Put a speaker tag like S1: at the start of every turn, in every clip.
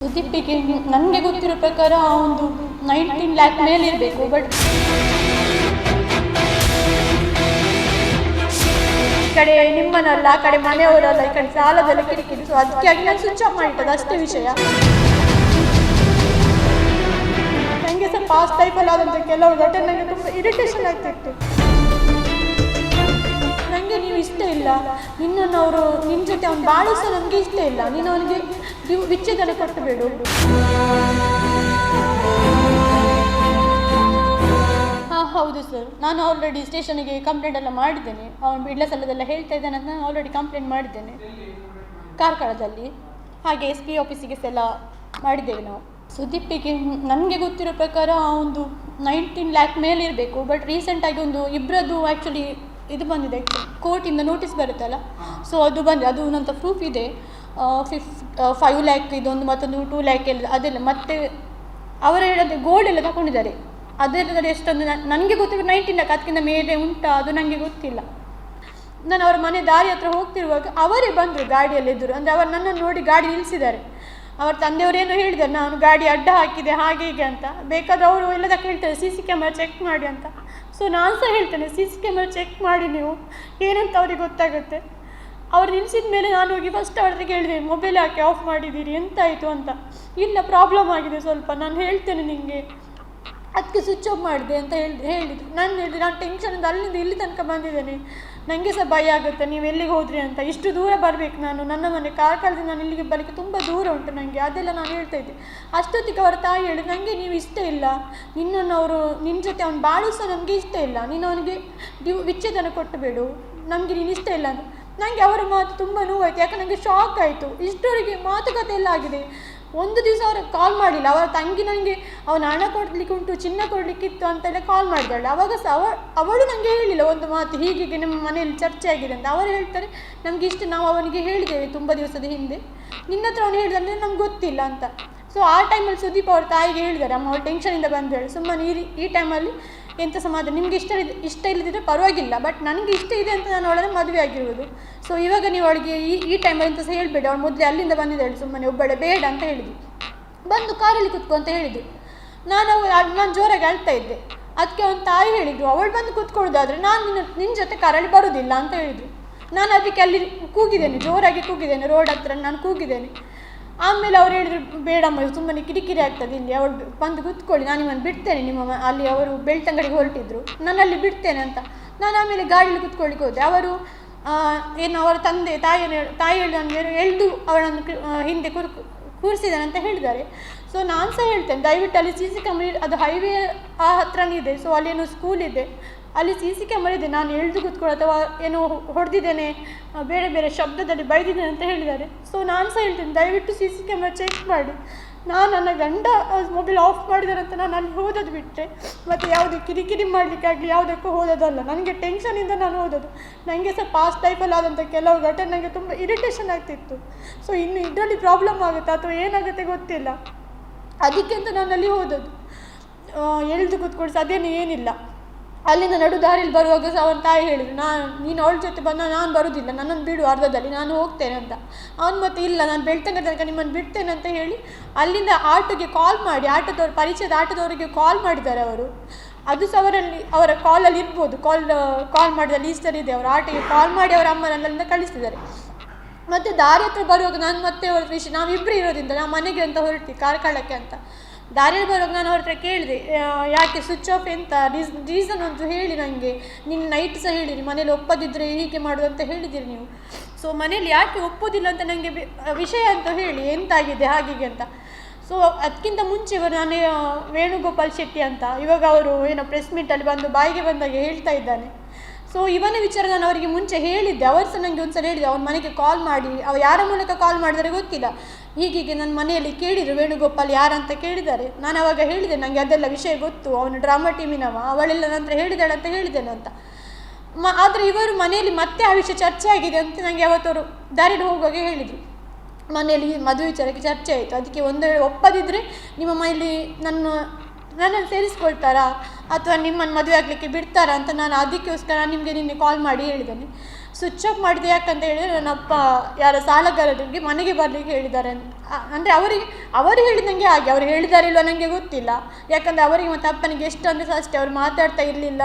S1: ಸುದೀಪಿಗೆ ನನಗೆ ಗೊತ್ತಿರೋ ಪ್ರಕಾರ ಒಂದು 19 ಲ್ಯಾಕ್ ಮೇಲೆ ಇರಬೇಕು. ಬಟ್ ಈ ಕಡೆ ನಿಮ್ಮನಲ್ಲ, ಆ ಕಡೆ ಮನೆಯವರಲ್ಲ, ಈ ಕಡೆ ಸಾಲದಲ್ಲ ಕಿರಿಕಿರಿ. ಸೊ ಅದಕ್ಕಾಗಿ ನಾನು ಸ್ವಿಚ್ ಆಫ್ ಮಾಡಿಟ್ಟದ್ದು ಅಷ್ಟೇ ವಿಷಯ. ನನಗೆ ಸ್ವಲ್ಪ ಪಾಸ್ಟ್ ಲೈಫಲ್ಲಿ ಆದಂಥ ಕೆಲವು ಘಟನೆ ನನಗೆ ತುಂಬ ಇರಿಟೇಷನ್ ಆಗ್ತಿತ್ತು. ನನಗೆ ನೀವು ಇಷ್ಟ ಇಲ್ಲ, ನಿನ್ನನ್ನು ಅವರು ನಿನ್ನ ಜೊತೆ ಅವ್ನು ಬಾಳು ಸಹ ನನಗೆ ಇಷ್ಟ ಇಲ್ಲ, ನೀನು ಅವನಿಗೆ ವಿಚ್ಛೇದನ ಕೊಟ್ಟಬೇಡು. ಹಾಂ ಹೌದು ಸರ್, ನಾನು ಆಲ್ರೆಡಿ ಸ್ಟೇಷನಿಗೆ ಕಂಪ್ಲೇಂಟ್ ಎಲ್ಲ ಮಾಡಿದ್ದೇನೆ. ಅವನು ಬಿಡ್ಲ ಸಲ್ಲದೆಲ್ಲ ಹೇಳ್ತಾ ಇದ್ದಾನೆ ಅಂತ ನಾನು ಆಲ್ರೆಡಿ ಕಂಪ್ಲೇಂಟ್ ಮಾಡಿದ್ದೇನೆ ಕಾರ್ಕಳದಲ್ಲಿ. ಹಾಗೆ SP ಆಫೀಸಿಗೆ ಸಹ ಮಾಡಿದ್ದೇವೆ ನಾವು. ಸುದೀಪಿಗೆ ನನಗೆ ಗೊತ್ತಿರೋ ಪ್ರಕಾರ ಒಂದು 19 ಲ್ಯಾಕ್ ಮೇಲೆ ಇರಬೇಕು. ಬಟ್ ರೀಸೆಂಟಾಗಿ ಒಂದು ಇಬ್ಬರದ್ದು ಆ್ಯಕ್ಚುಲಿ ಇದು ಬಂದಿದೆ, ಕೋರ್ಟಿಂದ ನೋಟಿಸ್ ಬರುತ್ತಲ್ಲ, ಸೊ ಅದು ಬಂದಿದೆ. ಅದು ನಂತರ ಪ್ರೂಫ್ ಇದೆ. 5 ಲ್ಯಾಕ್ ಇದೊಂದು, ಮತ್ತೊಂದು 2 ಲ್ಯಾಕ್ ಎಲ್ಲ ಅದೆಲ್ಲ. ಮತ್ತು ಅವರ ಹೇಳೋದು ಗೋಲ್ಡ್ ಎಲ್ಲ ತಗೊಂಡಿದ್ದಾರೆ. ಅದೆಲ್ಲ ಎಷ್ಟೊಂದು ನನಗೆ ಗೊತ್ತಿರೋ 19 ಲ್ಯಾಕ್, ಅದಕ್ಕಿಂತ ಮೇಲೆ ಉಂಟಾ ಅದು ನನಗೆ ಗೊತ್ತಿಲ್ಲ. ನಾನು ಅವರ ಮನೆ ದಾರಿ ಹತ್ರ ಹೋಗ್ತಿರುವಾಗ ಅವರೇ ಬಂದರು ಗಾಡಿಯಲ್ಲಿ ಎದುರು. ಅಂದರೆ ಅವರು ನನ್ನನ್ನು ನೋಡಿ ಗಾಡಿ ನಿಲ್ಲಿಸಿದ್ದಾರೆ. ಅವ್ರ ತಂದೆಯವರೇನೋ ಹೇಳಿದ್ದಾರೆ, ನಾನು ಗಾಡಿ ಅಡ್ಡ ಹಾಕಿದೆ ಹಾಗೆ ಹೀಗೆ ಅಂತ. ಬೇಕಾದ್ರೆ ಅವರು ಎಲ್ಲದಕ್ಕೆ ಹೇಳ್ತಾರೆ CC ಕ್ಯಾಮರಾ ಚೆಕ್ ಮಾಡಿ ಅಂತ. ಸೊ ನಾನು ಸಹ ಹೇಳ್ತೇನೆ, CC ಕ್ಯಾಮರಾ ಚೆಕ್ ಮಾಡಿ ನೀವು, ಏನಂತ ಅವ್ರಿಗೆ ಗೊತ್ತಾಗುತ್ತೆ. ಅವ್ರು ನಿಲ್ಲಿಸಿದ ಮೇಲೆ ನಾನು ಹೋಗಿ ಫಸ್ಟ್ ಅವ್ರಿಗೆ ಹೇಳಿದೆ, ಮೊಬೈಲ್ ಯಾಕೆ ಆಫ್ ಮಾಡಿದ್ದೀರಿ, ಎಂತಾಯಿತು ಅಂತ. ಇಲ್ಲ ಪ್ರಾಬ್ಲಮ್ ಆಗಿದೆ ಸ್ವಲ್ಪ, ನಾನು ಹೇಳ್ತೇನೆ ನಿಮಗೆ, ಅದಕ್ಕೆ ಸ್ವಿಚ್ ಆಫ್ ಮಾಡಿದೆ ಅಂತ ಹೇಳಿದ್ರು. ನಾನು ಹೇಳಿದೆ, ನಾನು ಟೆನ್ಷನಿಂದ ಅಲ್ಲಿಂದ ಇಲ್ಲಿ ತನಕ ಬಂದಿದ್ದೇನೆ, ನನಗೆ ಸಹ ಭಯ ಆಗುತ್ತೆ ನೀವು ಎಲ್ಲಿಗೆ ಹೋದ್ರಿ ಅಂತ. ಇಷ್ಟು ದೂರ ಬರಬೇಕು ನಾನು, ನನ್ನ ಮನೆ ಕಾರ್ಕಳದಿಂದ ನಾನು ಇಲ್ಲಿಗೆ ಬರಲಿಕ್ಕೆ ತುಂಬ ದೂರ ಉಂಟು ನನಗೆ, ಅದೆಲ್ಲ ನಾನು ಹೇಳ್ತಾಯಿದ್ದೆ. ಅಷ್ಟೊತ್ತಿಗೆ ಅವರ ತಾಯಿ ಹೇಳಿದ್ರು, ನನಗೆ ನೀವು ಇಷ್ಟ ಇಲ್ಲ, ನಿನ್ನನ್ನು ಅವರು ನಿನ್ನ ಜೊತೆ ಅವ್ನು ಬಾಳು ಸಹ ನಮಗೆ ಇಷ್ಟ ಇಲ್ಲ, ನೀನು ಅವನಿಗೆ ವಿಚ್ಛೇದನ ಕೊಟ್ಟಬೇಡು, ನಮಗೆ ನೀನು ಇಷ್ಟ ಇಲ್ಲ ಅಂತ. ನನಗೆ ಅವರ ಮಾತು ತುಂಬ ನೋವಾಯಿತು. ಯಾಕೆ ನನಗೆ ಶಾಕ್ ಆಯಿತು. ಇಷ್ಟವರೆಗೆ ಮಾತುಕತೆ ಎಲ್ಲ ಆಗಿದೆ, ಒಂದು ದಿವಸ ಅವ್ರಿಗೆ ಕಾಲ್ ಮಾಡಿಲ್ಲ. ಅವರ ತಂಗಿ ನನಗೆ ಅವನ ಹಣ ಕೊಡಲಿಕ್ಕೆ ಉಂಟು, ಚಿನ್ನ ಕೊಡಲಿಕ್ಕಿತ್ತು ಅಂತೆಲ್ಲ ಕಾಲ್ ಮಾಡಿದಾಳೆ. ಅವಾಗ ಸಹ ಅವಳು ನನಗೆ ಹೇಳಿಲ್ಲ ಒಂದು ಮಾತು, ಹೀಗೆ ನಮ್ಮ ಮನೆಯಲ್ಲಿ ಚರ್ಚೆ ಆಗಿದೆ ಅಂತ. ಅವರು ಹೇಳ್ತಾರೆ, ನಮಗೆ ಇಷ್ಟು ನಾವು ಅವನಿಗೆ ಹೇಳಿದ್ದೇವೆ ತುಂಬ ದಿವಸದ ಹಿಂದೆ, ನಿನ್ನ ಹತ್ರ ಅವನು ಹೇಳಿದ್ರೆ ನಮ್ಗೆ ಗೊತ್ತಿಲ್ಲ ಅಂತ. ಸೊ ಆ ಟೈಮಲ್ಲಿ ಸುದೀಪ್ ಅವ್ರ ತಾಯಿಗೆ ಹೇಳಿದ್ದಾರೆ, ಅಮ್ಮ ಅವ್ರು ಟೆನ್ಷನಿಂದ ಬಂದೇಳಿ, ಸುಮ್ಮನೆ ಈ ಟೈಮಲ್ಲಿ ಎಂಥ ಸಮಾಧಾನ, ನಿಮಗೆ ಇಷ್ಟ ಇಲ್ಲದಿದ್ದರೆ ಪರವಾಗಿಲ್ಲ, ಬಟ್ ನನಗೆ ಇಷ್ಟ ಇದೆ ಅಂತ ನಾನು ಅವಳನ್ನು ಮದುವೆ ಆಗಿರುವುದು. ಸೊ ಇವಾಗ ನೀವು ಅವಳಿಗೆ ಈ ಟೈಮಲ್ಲಿ ಅಂತ ಸಹ ಹೇಳಬೇಡಿ, ಅವಳು ಮೊದಲೇ ಅಲ್ಲಿಂದ ಬಂದಿದ್ದಾಳೆ, ಸುಮ್ಮನೆ ಒಬ್ಬಳೆ ಬೇಡ ಅಂತ ಹೇಳಿದ್ವಿ. ಬಂದು ಕಾರಲ್ಲಿ ಕೂತ್ಕೊ ಅಂತ ಹೇಳಿದ್ವಿ. ನಾನು ಜೋರಾಗಿ ಅಳ್ತಾ ಇದ್ದೆ. ಅದಕ್ಕೆ ಅವನ ತಾಯಿ ಹೇಳಿದ್ರು, ಅವಳು ಬಂದು ಕೂತ್ಕೊಳ್ಳೋದಾದರೆ ನಾನು ನಿನ್ನ ಜೊತೆ ಕಾರಲ್ಲಿ ಬರೋದಿಲ್ಲ ಅಂತ ಹೇಳಿದ್ರು. ನಾನು ಅದಕ್ಕೆ ಅಲ್ಲಿ ಕೂಗಿದ್ದೇನೆ, ಜೋರಾಗಿ ಕೂಗಿದ್ದೇನೆ, ರೋಡ್ ಹತ್ರ ನಾನು ಕೂಗಿದ್ದೇನೆ. ಆಮೇಲೆ ಅವ್ರು ಹೇಳಿದ್ರು, ಬೇಡಮ್ಮ ಸುಮ್ಮನೆ ಕಿರಿಕಿರಿ ಆಗ್ತದೆ ಇಲ್ಲಿ, ಅವಳು ಬಂದು ಕೂತ್ಕೊಳ್ಳಿ, ನಾನು ನಿಮ್ಮನ್ನು ಬಿಡ್ತೇನೆ, ಅಲ್ಲಿ ಅವರು ಬೆಳ್ತಂಗಡಿಗೆ ಹೊರಟಿದ್ರು, ನಾನು ಅಲ್ಲಿ ಬಿಡ್ತೇನೆ ಅಂತ. ನಾನು ಆಮೇಲೆ ಗಾಡಿಯಲ್ಲಿ ಕೂತ್ಕೊಳ್ಳಿಕ್ಕೆ ಹೋದೆ. ಅವರು ಏನು ಅವರ ತಾಯಿ ಹೇಳಿದ ನನಗೆ ಎಳ್ದು ಅವಳನ್ನು ಹಿಂದೆ ಕೂರಿಸಿದ್ದಾನೆ ಅಂತ ಹೇಳಿದ್ದಾರೆ. ಸೊ ನಾನು ಸಹ ಹೇಳ್ತೇನೆ, ದಯವಿಟ್ಟು ಅಲ್ಲಿ CC ಕ್ಯಾಮರಾ, ಅದು ಹೈವೇ ಆ ಹತ್ರನೇ ಇದೆ, ಸೊ ಅಲ್ಲೇನೋ ಸ್ಕೂಲ್ ಇದೆ, ಅಲ್ಲಿ CC ಕ್ಯಾಮರಾ ಇದೆ. ನಾನು ಎಳ್ದು ಕೂತ್ಕೊಳ್ಳೋ ಅಥವಾ ಏನೋ ಹೊಡೆದಿದ್ದೇನೆ, ಬೇರೆ ಬೇರೆ ಶಬ್ದದಲ್ಲಿ ಬೈದಿದ್ದೇನೆ ಅಂತ ಹೇಳಿದ್ದಾರೆ. ಸೊ ನಾನು ಸಹ ಹೇಳ್ತೇನೆ, ದಯವಿಟ್ಟು CC ಕ್ಯಾಮರಾ ಚೆಕ್ ಮಾಡಿ. ನನ್ನ ಗಂಡ ಮೊಬೈಲ್ ಆಫ್ ಮಾಡಿದ್ದಾರೆ ಅಂತ ನಾನು ಅಲ್ಲಿ ಹೋದದ್ದು ಬಿಟ್ಟರೆ ಮತ್ತು ಯಾವುದೇ ಕಿರಿಕಿರಿ ಮಾಡಲಿಕ್ಕಾಗಲಿ ಯಾವುದಕ್ಕೂ ಹೋದದಲ್ಲ. ನನಗೆ ಟೆನ್ಷನಿಂದ ನಾನು ಹೋದದ್ದು. ನನಗೆ ಸಹ ಪಾಸ್ಟ್ ಲೈಫಲ್ಲಿ ಆದಂಥ ಕೆಲವು ಘಟನೆ ನನಗೆ ತುಂಬ ಇರಿಟೇಷನ್ ಆಗ್ತಿತ್ತು. ಸೊ ಇನ್ನು ಇದರಲ್ಲಿ ಪ್ರಾಬ್ಲಮ್ ಆಗುತ್ತೆ ಅಥವಾ ಏನಾಗುತ್ತೆ ಗೊತ್ತಿಲ್ಲ, ಅದಕ್ಕೆ ಅಂತ ನಾನು ಅಲ್ಲಿ ಹೋದದ್ದು. ಎಳ್ದು ಕೂತ್ಕೊಳ್ಸಿ ಅದೇನು ಏನಿಲ್ಲ. ಅಲ್ಲಿಂದ ನಡು ದಾರಿಯಲ್ಲಿ ಬರುವಾಗ ಸಹ ಅವನ ತಾಯಿ ಹೇಳಿದ್ರು, ನೀನು ಅವಳ ಜೊತೆ ಬಂದ, ನಾನು ಬರೋದಿಲ್ಲ, ನನ್ನನ್ನು ಬಿಡು ಅರ್ಧದಲ್ಲಿ, ನಾನು ಹೋಗ್ತೇನೆ ಅಂತ. ಅವನು ಮತ್ತೆ ಇಲ್ಲ, ನಾನು ಬೆಳ್ತಂಗ ತನಕ ನಿಮ್ಮನ್ನು ಬಿಡ್ತೇನೆ ಅಂತ ಹೇಳಿ ಅಲ್ಲಿಂದ ಆಟೋಗೆ ಕಾಲ್ ಮಾಡಿ, ಪರಿಚಯದ ಆಟೋದವರಿಗೆ ಕಾಲ್ ಮಾಡಿದ್ದಾರೆ ಅವರು. ಅದು ಸಹ ಅವರ ಕಾಲಲ್ಲಿ ಇರ್ಬೋದು, ಕಾಲ್ ಮಾಡಿದ ಲೀಸ್ಟರ್ ಇದೆ, ಅವರ ಆಟೋಗೆ ಕಾಲ್ ಮಾಡಿ ಅವರ ಅಮ್ಮನಲ್ಲಿಂದ ಕಳಿಸ್ತಿದ್ದಾರೆ. ಮತ್ತು ದಾರಿ ಹತ್ರ ಬರುವಾಗ ನಾನು ಮತ್ತೆ ಅವ್ರ ನಾವಿಬ್ಬರು ಇರೋದ್ರಿಂದ ನಾವು ಮನೆಗೆ ಅಂತ ಹೊರಟಿ ಕಾರ್ಕಳಕ್ಕೆ ಅಂತ. ದಾರಿಯಲ್ಲಿ ಬರುವಾಗ ನಾನು ಅವ್ರ ಹತ್ರ ಕೇಳಿದೆ, ಯಾಕೆ ಸ್ವಿಚ್ ಆಫ್ ಎಂತ ರೀಸನ್ ಒಂದು ಹೇಳಿ ನನಗೆ. ನಿನ್ನ ನೈಟ್ ಸಹ ಹೇಳಿರಿ, ಮನೇಲಿ ಒಪ್ಪದಿದ್ದರೆ ಹೀಗೆ ಮಾಡೋದು ಅಂತ ಹೇಳಿದ್ದೀರಿ ನೀವು. ಸೊ ಮನೇಲಿ ಯಾಕೆ ಒಪ್ಪೋದಿಲ್ಲ ಅಂತ ನನಗೆ ವಿಷಯ ಅಂತ ಹೇಳಿ, ಎಂತಾಗಿದೆ ಹಾಗೆ ಅಂತ. ಸೊ ಅದಕ್ಕಿಂತ ಮುಂಚೆ ನಾನು ವೇಣುಗೋಪಾಲ್ ಶೆಟ್ಟಿ ಅಂತ, ಇವಾಗ ಅವರು ಏನೋ ಪ್ರೆಸ್ ಮೀಟಲ್ಲಿ ಬಂದು ಬಾಯಿಗೆ ಬಂದಾಗ ಹೇಳ್ತಾ ಇದ್ದಾನೆ. ಸೊ ಇವನ ವಿಚಾರ ನಾನು ಅವರಿಗೆ ಮುಂಚೆ ಹೇಳಿದ್ದೆ. ಅವರು ಸಹ ನನಗೆ ಒಂದು ಸಲ ಹೇಳಿದೆ, ಅವನ ಮನೆಗೆ ಕಾಲ್ ಮಾಡಿ, ಯಾರ ಮೂಲಕ ಕಾಲ್ ಮಾಡಿದರೆ ಗೊತ್ತಿಲ್ಲ, ಹೀಗೀಗೆ ನನ್ನ ಮನೆಯಲ್ಲಿ ಕೇಳಿದರು ವೇಣುಗೋಪಾಲ್ ಯಾರಂತ ಕೇಳಿದ್ದಾರೆ. ನಾನು ಅವಾಗ ಹೇಳಿದೆ, ನನಗೆ ಅದೆಲ್ಲ ವಿಷಯ ಗೊತ್ತು, ಅವನು ಡ್ರಾಮಾ ಟೀಮಿನವ, ಅವಳೆಲ್ಲ ನಂತರ ಹೇಳಿದಾಳೆ ಅಂತ ಹೇಳಿದ್ದೇನೆ ಅಂತ. ಆದರೆ ಇವರು ಮನೆಯಲ್ಲಿ ಮತ್ತೆ ಆ ವಿಷಯ ಚರ್ಚೆ ಆಗಿದೆ ಅಂತ ನನಗೆ ಅವತ್ತವರು ದಾರಿಯಲ್ಲಿ ಹೋಗುವಾಗ ಹೇಳಿದರು. ಮನೆಯಲ್ಲಿ ಮದುವೆ ವಿಚಾರಕ್ಕೆ ಚರ್ಚೆ ಆಯಿತು, ಅದಕ್ಕೆ ಒಂದು ವೇಳೆ ಒಪ್ಪದಿದ್ದರೆ ನಿಮ್ಮ ಮನೆಯಲ್ಲಿ ನನ್ನನ್ನು ಸೇರಿಸ್ಕೊಳ್ತಾರಾ ಅಥವಾ ನಿಮ್ಮನ್ನು ಮದುವೆ ಆಗಲಿಕ್ಕೆ ಬಿಡ್ತಾರಾ ಅಂತ ನಾನು ಅದಕ್ಕೋಸ್ಕರ ನಿಮಗೆ ನಿನ್ನೆ ಕಾಲ್ ಮಾಡಿ ಹೇಳಿದ್ದೇನೆ. ಸ್ವಿಚ್ ಆಫ್ ಮಾಡಿದೆ ಯಾಕಂತ ಹೇಳಿದರೆ ನನ್ನ ಅಪ್ಪ ಯಾರ ಸಾಲಗಾರರಿಗೆ ಮನೆಗೆ ಬರಲಿಕ್ಕೆ ಹೇಳಿದ್ದಾರೆ ಅಂದರೆ ಅವರು ಹೇಳಿದಂಗೆ ಹಾಗೆ ಅವ್ರು ಹೇಳಿದ್ದಾರೆ ಇಲ್ವ ನನಗೆ ಗೊತ್ತಿಲ್ಲ. ಯಾಕಂದರೆ ಅವರಿಗೆ ಮತ್ತು ಅಪ್ಪನಿಗೆ ಎಷ್ಟು ಅಂದರೆ ಸಹ ಅಷ್ಟೇ, ಅವ್ರು ಮಾತಾಡ್ತಾ ಇರಲಿಲ್ಲ,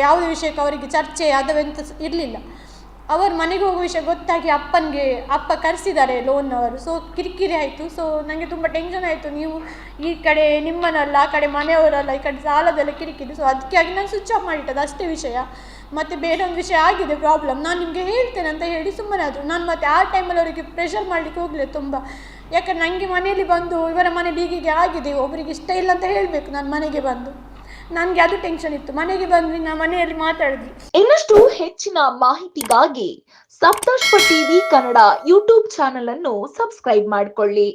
S1: ಯಾವುದೇ ವಿಷಯಕ್ಕೆ ಅವರಿಗೆ ಚರ್ಚೆ ಅದವೆಂತ ಇರಲಿಲ್ಲ. ಅವರು ಮನೆಗೆ ಹೋಗುವ ವಿಷಯ ಗೊತ್ತಾಗಿ ಅಪ್ಪ ಕರೆಸಿದ್ದಾರೆ ಲೋನ್ನವರು. ಸೊ ಕಿರಿಕಿರಿ ಆಯಿತು. ಸೊ ನನಗೆ ತುಂಬ ಟೆನ್ಷನ್ ಆಯಿತು, ನೀವು ಈ ಕಡೆ ನಿಮ್ಮನಲ್ಲ, ಆ ಕಡೆ ಮನೆಯವರಲ್ಲ, ಈ ಕಡೆ ಸಾಲದೆಲ್ಲ ಕಿರಿಕಿರಿ. ಸೊ ಅದಕ್ಕಾಗಿ ನಾನು ಸ್ವಿಚ್ ಆಫ್ ಮಾಡಿಟ್ಟದ್ದು ಅಷ್ಟೇ ವಿಷಯ. ಮತ್ತು ಬೇರೊಂದು ವಿಷಯ ಆಗಿದೆ ಪ್ರಾಬ್ಲಮ್, ನಾನು ನಿಮಗೆ ಹೇಳ್ತೇನೆ ಅಂತ ಹೇಳಿ ಸುಮ್ಮನೆ ಆದರು. ನಾನು ಮತ್ತು ಆ ಟೈಮಲ್ಲಿ ಅವರಿಗೆ ಪ್ರೆಷರ್ ಮಾಡಲಿಕ್ಕೆ ಹೋಗಲಿಲ್ಲ ತುಂಬ. ಯಾಕಂದ್ರೆ ನನಗೆ ಮನೆಯಲ್ಲಿ ಬಂದು ಇವರ ಮನೇಲಿ ಹೀಗೆ ಆಗಿದೆ, ಒಬ್ಬರಿಗೆ ಇಷ್ಟ ಇಲ್ಲ ಅಂತ ಹೇಳಬೇಕು ನಾನು ಮನೆಗೆ ಬಂದು. ನನಗೆ ಅದು ಟೆನ್ಷನ್ ಇತ್ತು. ಮನೆಗೆ ಬಂದು ನಾನು ಮನೆಯಲ್ಲಿ ಮಾತಾಡಿದ್ವಿ.
S2: ಇನ್ನಷ್ಟು ಹೆಚ್ಚಿನ ಮಾಹಿತಿಗಾಗಿ ಸಪ್ತರ್ಷಿ ಟಿವಿ ಕನ್ನಡ ಯೂಟ್ಯೂಬ್ ಚಾನೆಲ್ ಅನ್ನು ಸಬ್ಸ್ಕ್ರೈಬ್ ಮಾಡಿಕೊಳ್ಳಿ.